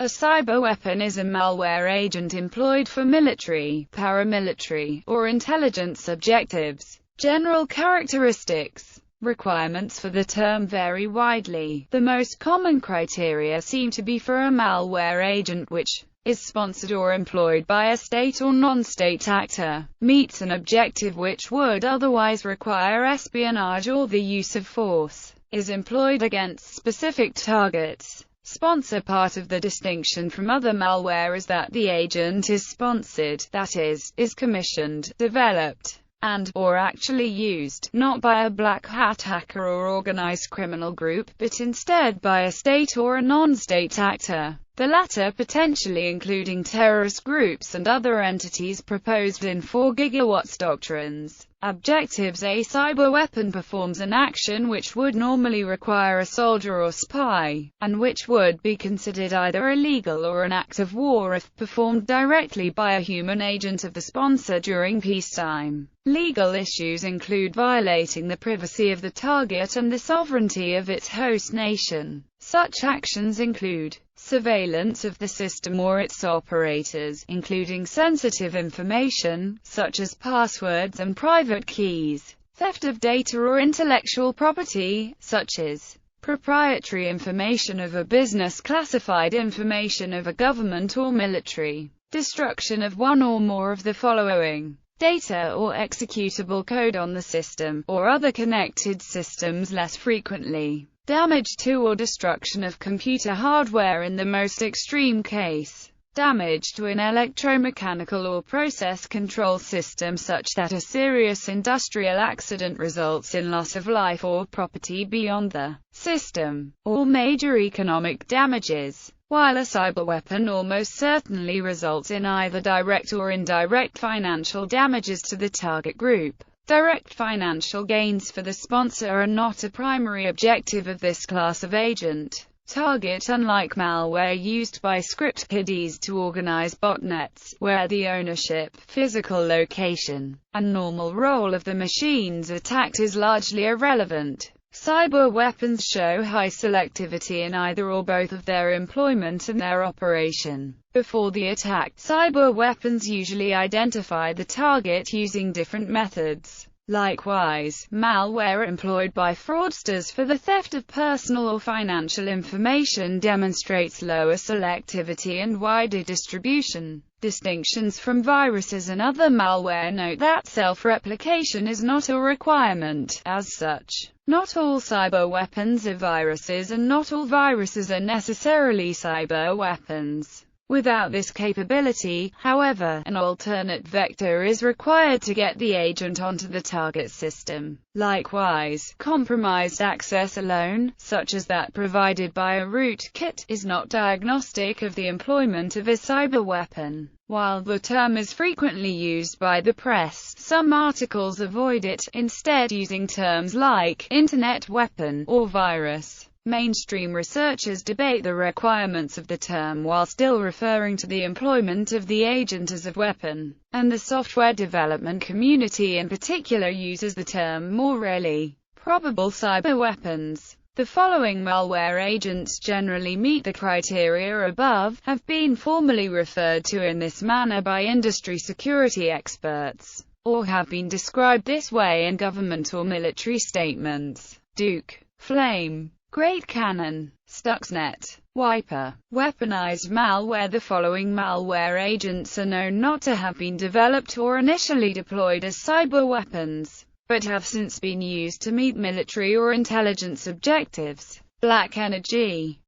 A cyberweapon is a malware agent employed for military, paramilitary, or intelligence objectives. General characteristics. Requirements for the term vary widely. The most common criteria seem to be for a malware agent which is sponsored or employed by a state or non-state actor, meets an objective which would otherwise require espionage or the use of force, is employed against specific targets. Sponsor. Part of the distinction from other malware is that the agent is sponsored, that is commissioned, developed, and/or actually used, not by a black hat hacker or organized criminal group, but instead by a state or a non-state actor, the latter potentially including terrorist groups and other entities proposed in 4 gigawatts doctrines. Objectives. A cyberweapon performs an action which would normally require a soldier or spy, and which would be considered either illegal or an act of war if performed directly by a human agent of the sponsor during peacetime. Legal issues include violating the privacy of the target and the sovereignty of its host nation. Such actions include surveillance of the system or its operators, including sensitive information, such as passwords and private keys, theft of data or intellectual property, such as proprietary information of a business, classified information of a government or military, destruction of one or more of the following: data or executable code on the system, or other connected systems, less frequently damage to or destruction of computer hardware in the most extreme case, damage to an electromechanical or process control system such that a serious industrial accident results in loss of life or property beyond the system, or major economic damages. While a cyberweapon almost certainly results in either direct or indirect financial damages to the target group, direct financial gains for the sponsor are not a primary objective of this class of agent. Target. Unlike malware used by script kiddies to organize botnets, where the ownership, physical location, and normal role of the machines attacked is largely irrelevant, cyberweapons show high selectivity in either or both of their employment and their operation. Before the attack, cyberweapons usually identify the target using different methods. Likewise, malware employed by fraudsters for the theft of personal or financial information demonstrates lower selectivity and wider distribution. Distinctions from viruses and other malware. Note that self-replication is not a requirement. As such, not all cyberweapons are viruses, and not all viruses are necessarily cyberweapons. Without this capability, however, an alternate vector is required to get the agent onto the target system. Likewise, compromised access alone, such as that provided by a rootkit, is not diagnostic of the employment of a cyberweapon. While the term is frequently used by the press, some articles avoid it, instead using terms like internet weapon or virus. Mainstream researchers debate the requirements of the term while still referring to the employment of the agent as a weapon, and the software development community in particular uses the term more rarely. Probable cyberweapons. The following malware agents generally meet the criteria above, have been formally referred to in this manner by industry security experts, or have been described this way in government or military statements: Duke, Flame, Great Cannon, Stuxnet, Wiper. Weaponized malware. The following malware agents are known not to have been developed or initially deployed as cyberweapons, but have since been used to meet military or intelligence objectives: Black Energy,